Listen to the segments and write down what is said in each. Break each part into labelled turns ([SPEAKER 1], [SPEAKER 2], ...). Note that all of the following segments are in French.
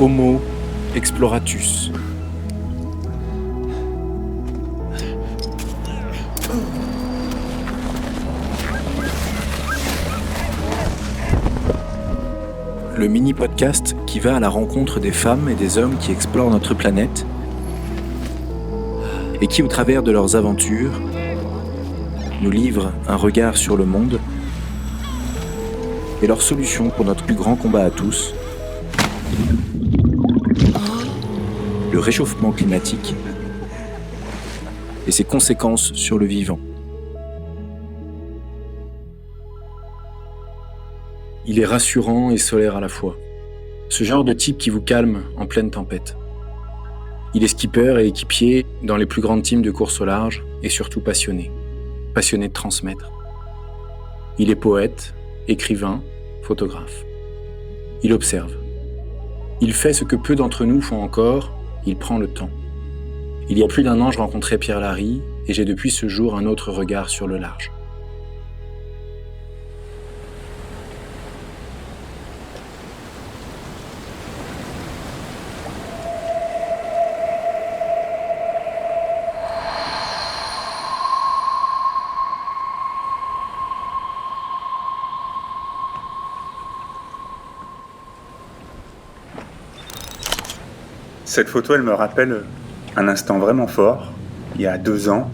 [SPEAKER 1] Homo exploratus. Le mini-podcast qui va à la rencontre des femmes et des hommes qui explorent notre planète et qui, au travers de leurs aventures, nous livrent un regard sur le monde et leurs solutions pour notre plus grand combat à tous, le réchauffement climatique et ses conséquences sur le vivant. Il est rassurant et solaire à la fois. Ce genre de type qui vous calme en pleine tempête. Il est skipper et équipier dans les plus grandes teams de course au large et surtout passionné. Passionné de transmettre. Il est poète, écrivain, photographe. Il observe. Il fait ce que peu d'entre nous font encore, il prend le temps. Il y a plus d'1 an, je rencontrais Pierre Larry et j'ai depuis ce jour un autre regard sur le large.
[SPEAKER 2] Cette photo, elle me rappelle un instant vraiment fort. Il y a 2 ans,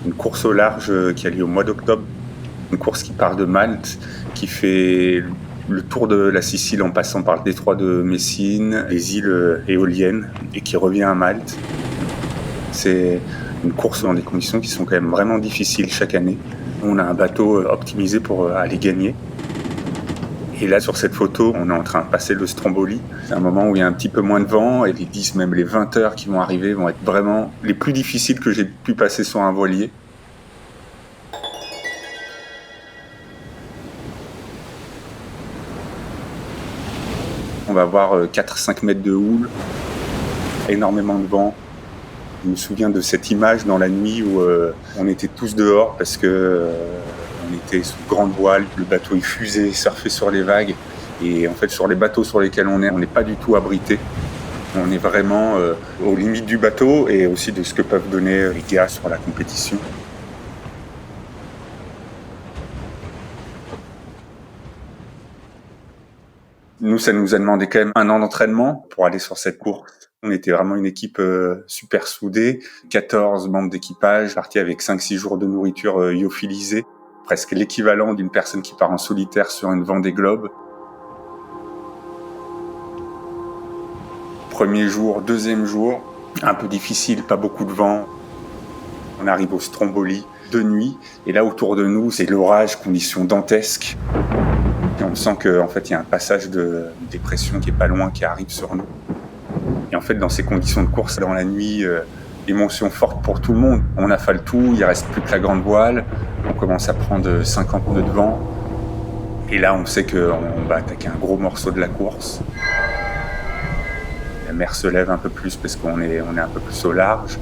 [SPEAKER 2] une course au large qui a lieu au mois d'octobre. Une course qui part de Malte, qui fait le tour de la Sicile en passant par le détroit de Messine, les îles éoliennes, et qui revient à Malte. C'est une course dans des conditions qui sont quand même vraiment difficiles chaque année. On a un bateau optimisé pour aller gagner. Et là, sur cette photo, on est en train de passer le Stromboli. C'est un moment où il y a un petit peu moins de vent et les 10, même les 20 heures qui vont arriver vont être vraiment les plus difficiles que j'ai pu passer sur un voilier. On va avoir 4-5 mètres de houle, énormément de vent. Je me souviens de cette image dans la nuit où on était tous dehors parce que on était sous grande voile, le bateau il fusait, surfait sur les vagues. Et en fait, sur les bateaux sur lesquels on n'est pas du tout abrité. On est vraiment aux limites du bateau et aussi de ce que peuvent donner les gars sur la compétition. Nous, ça nous a demandé quand même 1 an d'entraînement pour aller sur cette course. On était vraiment une équipe super soudée, 14 membres d'équipage, partis avec 5-6 jours de nourriture lyophilisée, presque l'équivalent d'une personne qui part en solitaire sur une Vendée Globe. Premier jour, deuxième jour, un peu difficile, pas beaucoup de vent. On arrive au Stromboli de nuit, et là autour de nous, c'est l'orage, conditions dantesques. Et on sent qu'en fait, il y a un passage de dépression qui est pas loin, qui arrive sur nous. Et en fait, dans ces conditions de course, dans la nuit, émotion forte pour tout le monde. On affale tout, il reste plus que la grande voile. On commence à prendre 50 nœuds de vent. Et là, on sait qu'on va attaquer un gros morceau de la course. La mer se lève un peu plus parce qu'on est un peu plus au large.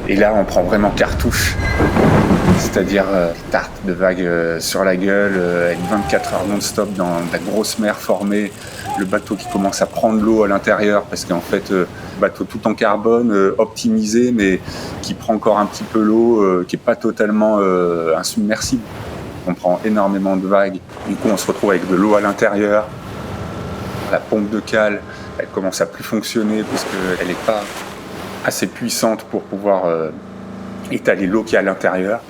[SPEAKER 2] Et là, on prend vraiment cartouche. C'est-à-dire tarte de vagues sur la gueule, 24 heures non-stop dans la grosse mer formée, le bateau qui commence à prendre l'eau à l'intérieur parce qu'en fait, bateau tout en carbone, optimisé, mais qui prend encore un petit peu l'eau, qui n'est pas totalement insubmersible. On prend énormément de vagues, du coup on se retrouve avec de l'eau à l'intérieur. La pompe de cale, elle commence à plus fonctionner parce qu'elle n'est pas assez puissante pour pouvoir étaler l'eau qui est à l'intérieur.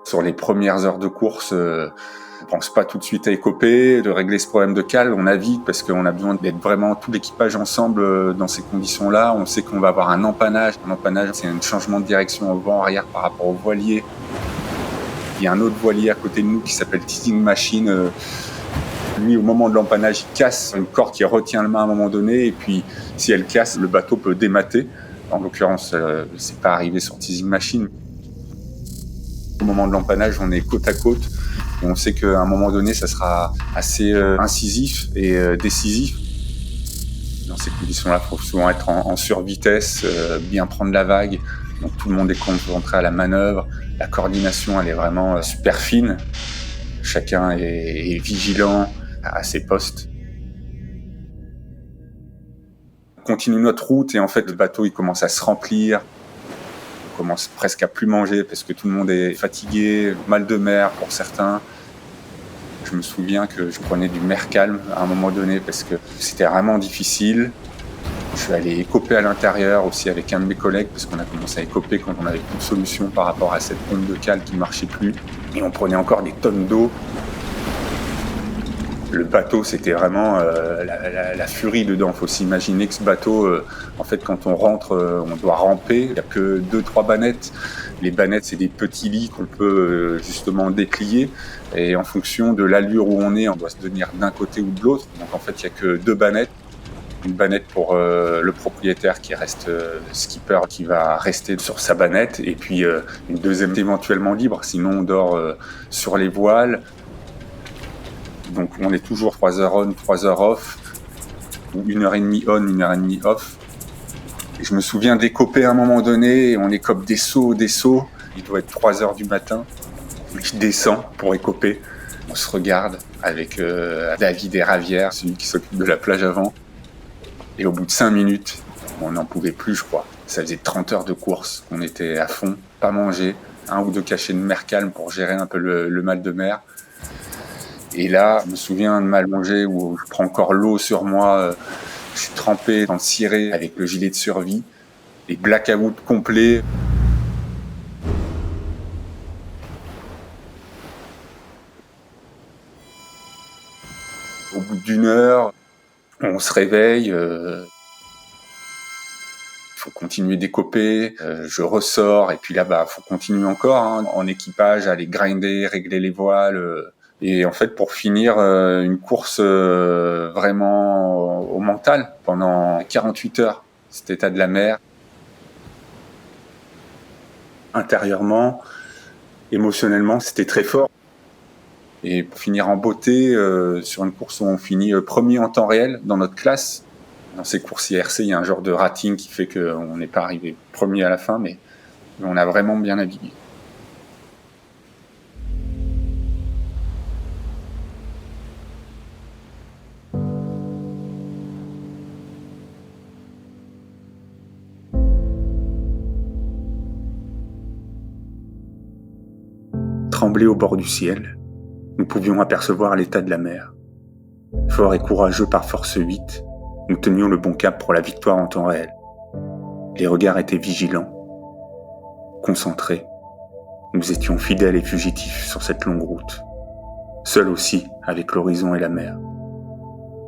[SPEAKER 2] Sur les premières heures de course, on ne pense pas tout de suite à écoper, de régler ce problème de cale. On navigue parce qu'on a besoin d'être vraiment tout l'équipage ensemble dans ces conditions-là. On sait qu'on va avoir un empannage. Un empannage, c'est un changement de direction au vent arrière par rapport au voilier. Il y a un autre voilier à côté de nous qui s'appelle Teasing Machine. Lui, au moment de l'empannage, il casse une corde qui retient le mât à un moment donné. Et puis, si elle casse, le bateau peut démater. En l'occurrence, c'est pas arrivé sur Teasing Machine. Au moment de l'empannage, on est côte à côte et on sait qu'à un moment donné, ça sera assez incisif et décisif. Dans ces conditions-là, il faut souvent être en survitesse, bien prendre la vague. Donc tout le monde est concentré à la manœuvre. La coordination, elle est vraiment super fine. Chacun est vigilant. à ses postes. On continue notre route et en fait le bateau il commence à se remplir. On commence presque à plus manger parce que tout le monde est fatigué, mal de mer pour certains. Je me souviens que je prenais du Mercalm à un moment donné parce que c'était vraiment difficile. Je suis allé écoper à l'intérieur aussi avec un de mes collègues parce qu'on a commencé à écoper quand on n'avait plus de solution par rapport à cette pompe de cale qui ne marchait plus. Et on prenait encore des tonnes d'eau. Le bateau, c'était vraiment la furie dedans. Il faut s'imaginer que ce bateau, en fait, quand on rentre, on doit ramper. Il n'y a que 2-3 bannettes. Les bannettes, c'est des petits lits qu'on peut justement déplier. Et en fonction de l'allure où on doit se tenir d'un côté ou de l'autre. Donc en fait, il n'y a que 2 bannettes. Une bannette pour le propriétaire qui reste skipper, qui va rester sur sa bannette. Et puis une deuxième éventuellement libre. Sinon, on dort sur les voiles. Donc on est toujours 3 heures on, 3 heures off, ou 1h30 on, 1h30 off. Et je me souviens d'écoper à un moment donné, on écope des sauts. Il doit être 3 heures du matin. Je descends pour écoper. On se regarde avec David et Ravière, celui qui s'occupe de la plage avant. Et au bout de 5 minutes, on n'en pouvait plus, je crois. Ça faisait 30 heures de course, on était à fond, pas mangé, 1 ou 2 cachets de Mercalm pour gérer un peu le mal de mer. Et là, je me souviens de m'allonger où je prends encore l'eau sur moi, je suis trempé dans le ciré avec le gilet de survie, et blackout complet. Au bout d'1 heure, on se réveille, il faut continuer d'écoper, je ressors, et puis là, faut continuer encore, en équipage, aller grinder, régler les voiles. Et en fait, pour finir une course vraiment au mental, pendant 48 heures, cet état de la mer. Intérieurement, émotionnellement, c'était très fort. Et pour finir en beauté, sur une course où on finit premier en temps réel dans notre classe. Dans ces courses IRC, il y a un genre de rating qui fait qu'on n'est pas arrivé premier à la fin, mais on a vraiment bien navigué. Tremblés au bord du ciel, nous pouvions apercevoir l'état de la mer. Forts et courageux par force 8, nous tenions le bon cap pour la victoire en temps réel. Les regards étaient vigilants, concentrés. Nous étions fidèles et fugitifs sur cette longue route, seuls aussi avec l'horizon et la mer.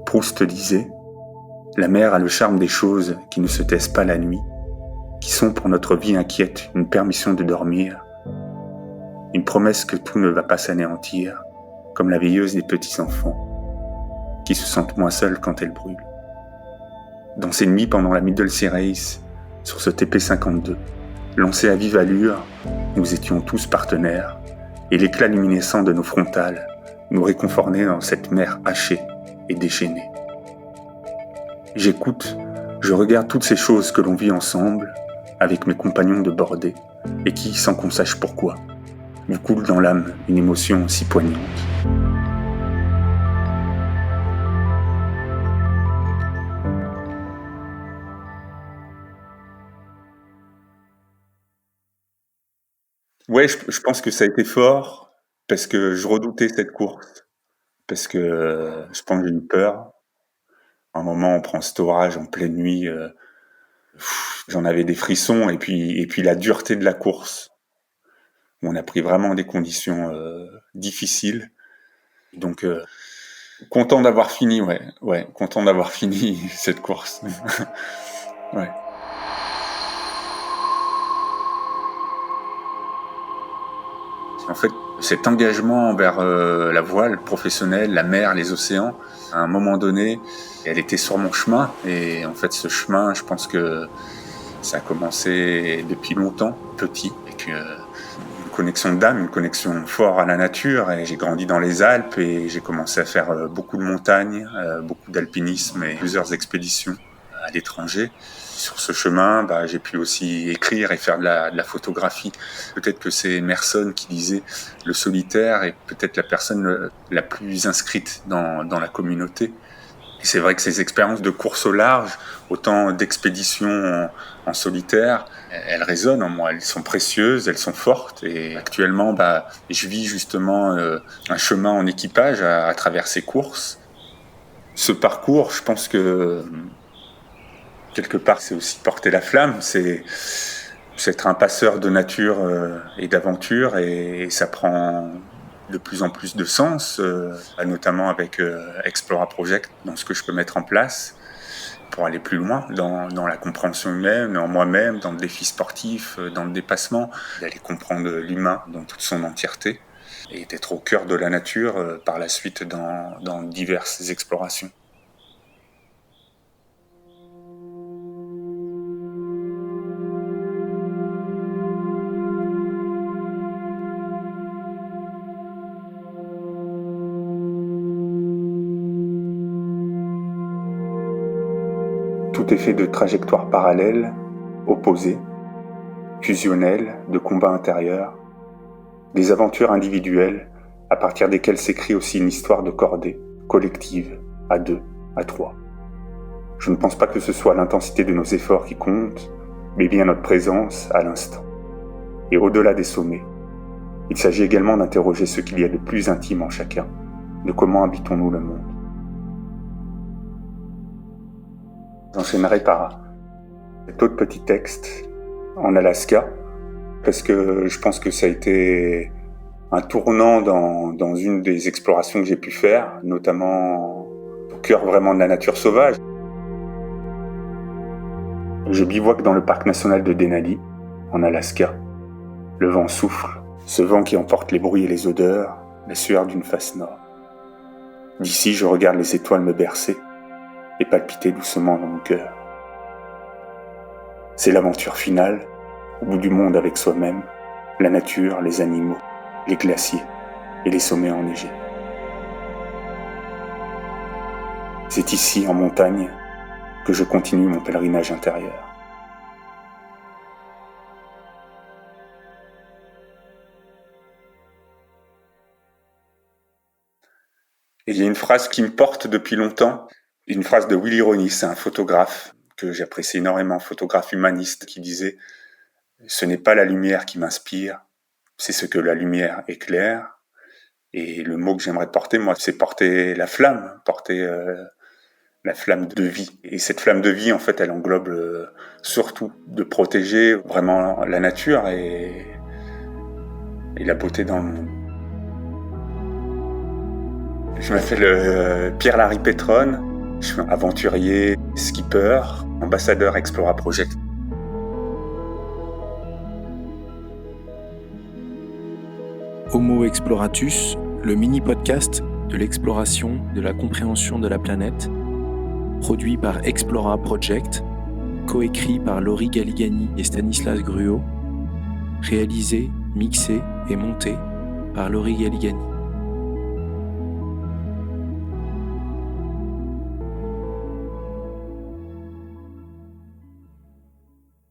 [SPEAKER 2] Proust disait « La mer a le charme des choses qui ne se taisent pas la nuit, qui sont pour notre vie inquiète une permission de dormir, une promesse que tout ne va pas s'anéantir, comme la veilleuse des petits-enfants, qui se sentent moins seuls quand elle brûle. » Dans ces nuits pendant la Middle Sea Race, sur ce TP52, lancé à vive allure, nous étions tous partenaires, et l'éclat luminescent de nos frontales nous réconfortait dans cette mer hachée et déchaînée. J'écoute, je regarde toutes ces choses que l'on vit ensemble, avec mes compagnons de bordée, et qui, sans qu'on sache pourquoi, nous coule dans l'âme une émotion si poignante. Ouais, je pense que ça a été fort, parce que je redoutais cette course, parce que je pense que j'ai eu peur. À un moment, on prend cet orage en pleine nuit, j'en avais des frissons, et puis la dureté de la course. On a pris vraiment des conditions difficiles. Donc, content d'avoir fini, ouais, content d'avoir fini cette course. Ouais. En fait, cet engagement envers la voile professionnelle, la mer, les océans, à un moment donné, elle était sur mon chemin. Et en fait, ce chemin, je pense que ça a commencé depuis longtemps, petit, avec une connexion d'âme, une connexion forte à la nature. Et j'ai grandi dans les Alpes et j'ai commencé à faire beaucoup de montagnes, beaucoup d'alpinisme et plusieurs expéditions à l'étranger. Sur ce chemin, j'ai pu aussi écrire et faire de la photographie. Peut-être que c'est Emerson qui disait « Le solitaire est peut-être la personne la plus inscrite dans la communauté ». Et c'est vrai que ces expériences de course au large, autant d'expéditions en solitaire, elles résonnent en moi, elles sont précieuses, elles sont fortes. Et actuellement, je vis justement un chemin en équipage à travers ces courses. Ce parcours, je pense que quelque part, c'est aussi porter la flamme, c'est être un passeur de nature et d'aventure, et ça prend de plus en plus de sens, notamment avec Explora Project, dans ce que je peux mettre en place pour aller plus loin dans la compréhension humaine, en moi-même, dans le défi sportif, dans le dépassement, d'aller comprendre l'humain dans toute son entièreté et d'être au cœur de la nature par la suite dans diverses explorations. Tout est fait de trajectoires parallèles, opposées, fusionnelles, de combats intérieurs, des aventures individuelles à partir desquelles s'écrit aussi une histoire de cordée, collective, à 2, à 3. Je ne pense pas que ce soit l'intensité de nos efforts qui compte, mais bien notre présence à l'instant. Et au-delà des sommets, il s'agit également d'interroger ce qu'il y a de plus intime en chacun, de comment habitons-nous le monde. J'enchaînerai par cet autre petit texte en Alaska, parce que je pense que ça a été un tournant dans une des explorations que j'ai pu faire, notamment au cœur vraiment de la nature sauvage. Je bivouaque dans le parc national de Denali, en Alaska. Le vent souffle, ce vent qui emporte les bruits et les odeurs, la sueur d'une face nord. D'ici, je regarde les étoiles me bercer et palpiter doucement dans mon cœur. C'est l'aventure finale, au bout du monde avec soi-même, la nature, les animaux, les glaciers et les sommets enneigés. C'est ici, en montagne, que je continue mon pèlerinage intérieur. Et il y a une phrase qui me porte depuis longtemps, une phrase de Willy Ronis, un photographe que j'apprécie énormément, photographe humaniste, qui disait « Ce n'est pas la lumière qui m'inspire, c'est ce que la lumière éclaire. » Et le mot que j'aimerais porter, moi, c'est porter la flamme, porter la flamme de vie. Et cette flamme de vie, en fait, elle englobe surtout de protéger vraiment la nature et la beauté dans le monde. Je m'appelle Pierre-Larry Pétronne. Je suis aventurier, skipper, ambassadeur Explora Project.
[SPEAKER 1] Homo Exploratus, le mini-podcast de l'exploration, de la compréhension de la planète, produit par Explora Project, coécrit par Laurie Galligani et Stanislas Gruot, réalisé, mixé et monté par Laurie Galligani.